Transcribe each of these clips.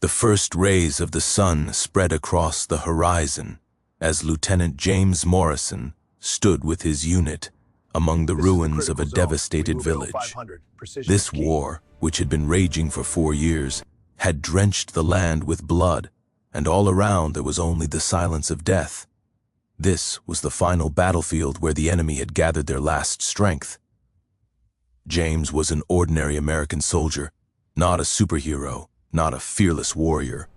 The first rays of the sun spread across the horizon as Lieutenant James Morrison stood with his unit among the ruins of a devastated village. This war, which had been raging for 4 years, had drenched the land with blood, and all around there was only the silence of death. This was the final battlefield where the enemy had gathered their last strength. James was an ordinary American soldier, not a superhero, not a fearless warrior.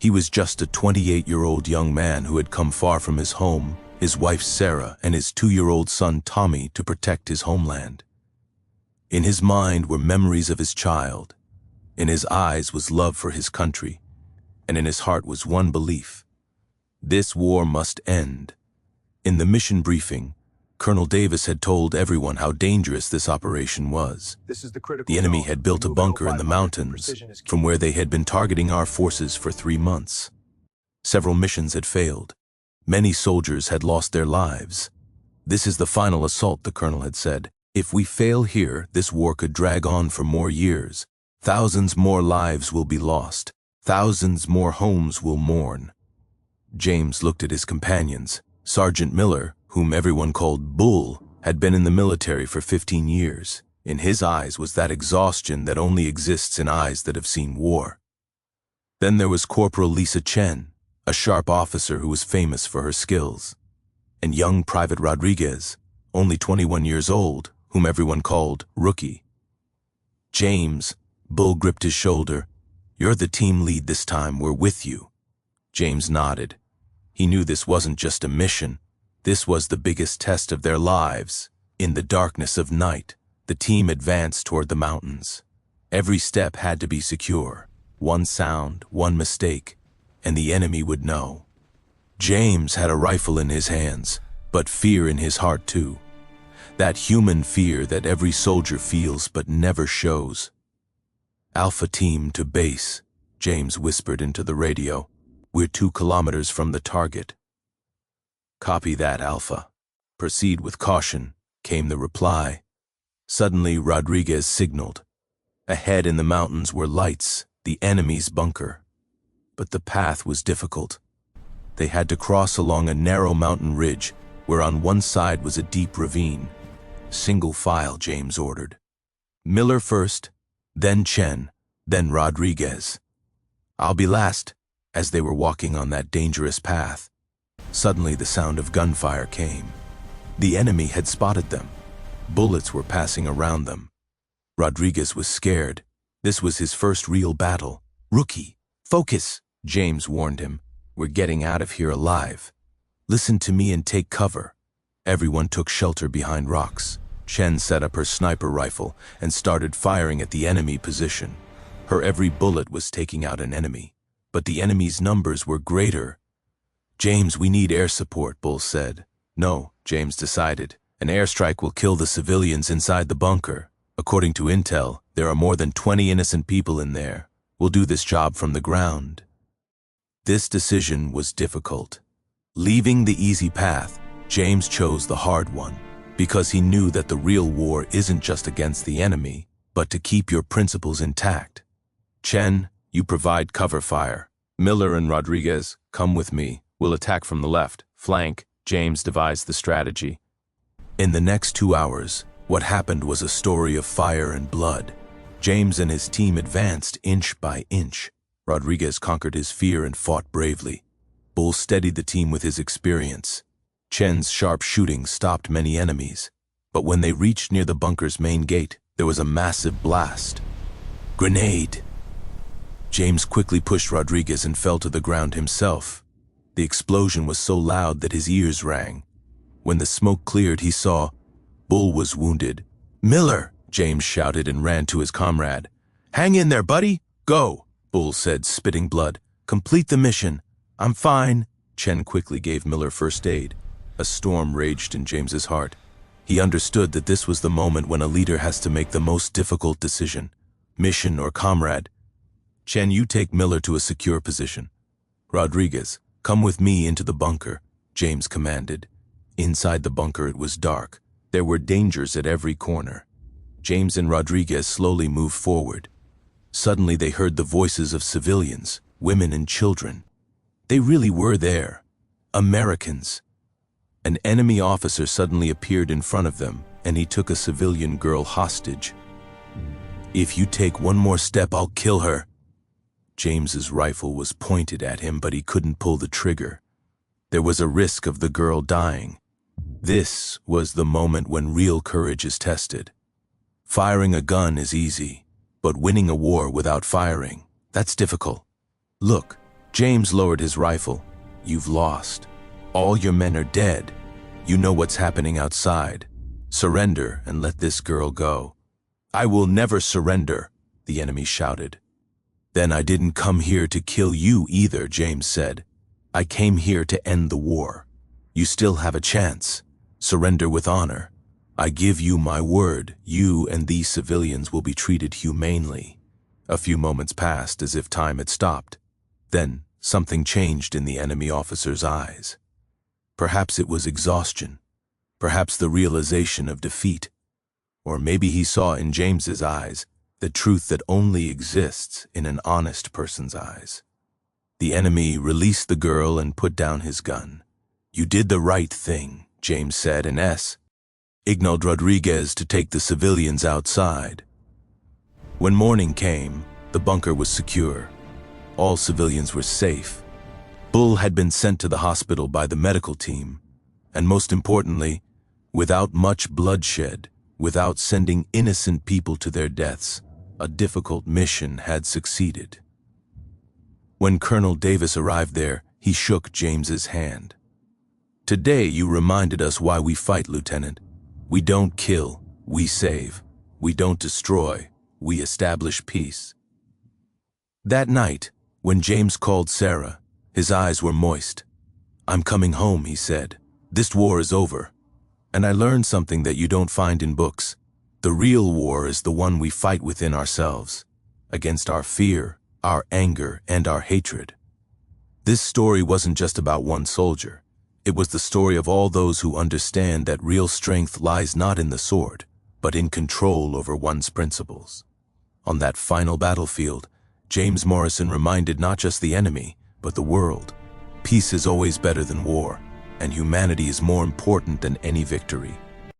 He was just a 28-year-old young man who had come far from his home, his wife Sarah, and his 2-year-old son Tommy to protect his homeland. In his mind were memories of his child. In his eyes was love for his country, and in his heart was one belief: this war must end. In the mission briefing, Colonel Davis had told everyone how dangerous this operation was. The enemy had built a bunker in the mountains from where they had been targeting our forces for 3 months. Several missions had failed. Many soldiers had lost their lives. This is the final assault, the colonel had said. If we fail here, this war could drag on for more years. Thousands more lives will be lost. Thousands more homes will mourn. James looked at his companions. Sergeant Miller, whom everyone called Bull, had been in the military for 15 years. In his eyes was that exhaustion that only exists in eyes that have seen war. Then there was Corporal Lisa Chen, a sharp officer who was famous for her skills, and young Private Rodriguez, only 21 years old, whom everyone called Rookie. James, Bull gripped his shoulder. "You're the team lead this time, we're with you." James nodded. He knew this wasn't just a mission. This was the biggest test of their lives. In the darkness of night, the team advanced toward the mountains. Every step had to be secure. One sound, one mistake, and the enemy would know. James had a rifle in his hands, but fear in his heart too. That human fear that every soldier feels but never shows. "Alpha team to base," James whispered into the radio. "We're 2 kilometers from the target." "Copy that, Alpha. Proceed with caution," came the reply. Suddenly, Rodriguez signaled. Ahead in the mountains were lights, the enemy's bunker. But the path was difficult. They had to cross along a narrow mountain ridge, where on one side was a deep ravine. "Single file," James ordered. "Miller first, then Chen, then Rodriguez. I'll be last." As they were walking on that dangerous path, suddenly the sound of gunfire came. The enemy had spotted them. Bullets were passing around them. Rodriguez was scared. This was his first real battle. "Rookie, focus," James warned him. "We're getting out of here alive. Listen to me and take cover." Everyone took shelter behind rocks. Chen set up her sniper rifle and started firing at the enemy position. Her every bullet was taking out an enemy, but the enemy's numbers were greater. "James, we need air support," Bull said. "No," James decided. "An airstrike will kill the civilians inside the bunker. According to intel, there are more than 20 innocent people in there. We'll do this job from the ground." This decision was difficult. Leaving the easy path, James chose the hard one, because he knew that the real war isn't just against the enemy, but to keep your principles intact. "Chen, you provide cover fire. Miller and Rodriguez, come with me. We'll attack from the left flank." James devised the strategy. In the next 2 hours, what happened was a story of fire and blood. James and his team advanced inch by inch. Rodriguez conquered his fear and fought bravely. Bull steadied the team with his experience. Chen's sharp shooting stopped many enemies. But when they reached near the bunker's main gate, there was a massive blast. "Grenade!" James quickly pushed Rodriguez and fell to the ground himself. The explosion was so loud that his ears rang. When the smoke cleared, he saw Bull was wounded. "Miller!" James shouted and ran to his comrade. "Hang in there, buddy! Go!" Bull said, spitting blood. "Complete the mission." "I'm fine." Chen quickly gave Miller first aid. A storm raged in James's heart. He understood that this was the moment when a leader has to make the most difficult decision: mission or comrade. "Chen, you take Miller to a secure position. Rodriguez, come with me into the bunker," James commanded. Inside the bunker it was dark. There were dangers at every corner. James and Rodriguez slowly moved forward. Suddenly they heard the voices of civilians. women and children. They really were there. Americans. An enemy officer suddenly appeared in front of them, and he took a civilian girl hostage. "If you take one more step, I'll kill her." James's rifle was pointed at him, but he couldn't pull the trigger. There was a risk of the girl dying. This was the moment when real courage is tested. Firing a gun is easy, but winning a war without firing, that's difficult. "Look," James lowered his rifle. "You've lost. All your men are dead. You know what's happening outside. Surrender and let this girl go." "I will never surrender," the enemy shouted. "Then I didn't come here to kill you either," James said. "I came here to end the war. You still have a chance. Surrender with honor. I give you my word, you and these civilians will be treated humanely." A few moments passed as if time had stopped. Then something changed in the enemy officer's eyes. Perhaps it was exhaustion. Perhaps the realization of defeat. Or maybe he saw in James's eyes the truth that only exists in an honest person's eyes. The enemy released the girl and put down his gun. "You did the right thing," James said, and signaled Rodriguez to take the civilians outside. When morning came, the bunker was secure. All civilians were safe. Bull had been sent to the hospital by the medical team, and most importantly, without much bloodshed, without sending innocent people to their deaths, a difficult mission had succeeded. When Colonel Davis arrived there, he shook James's hand. "Today you reminded us why we fight, Lieutenant. We don't kill, we save. We don't destroy, we establish peace." That night, when James called Sarah, his eyes were moist. "I'm coming home," he said. "This war is over. And I learned something that you don't find in books. The real war is the one we fight within ourselves, against our fear, our anger, and our hatred." This story wasn't just about one soldier. It was the story of all those who understand that real strength lies not in the sword, but in control over one's principles. On that final battlefield, James Morrison reminded not just the enemy, but the world. Peace is always better than war, and humanity is more important than any victory.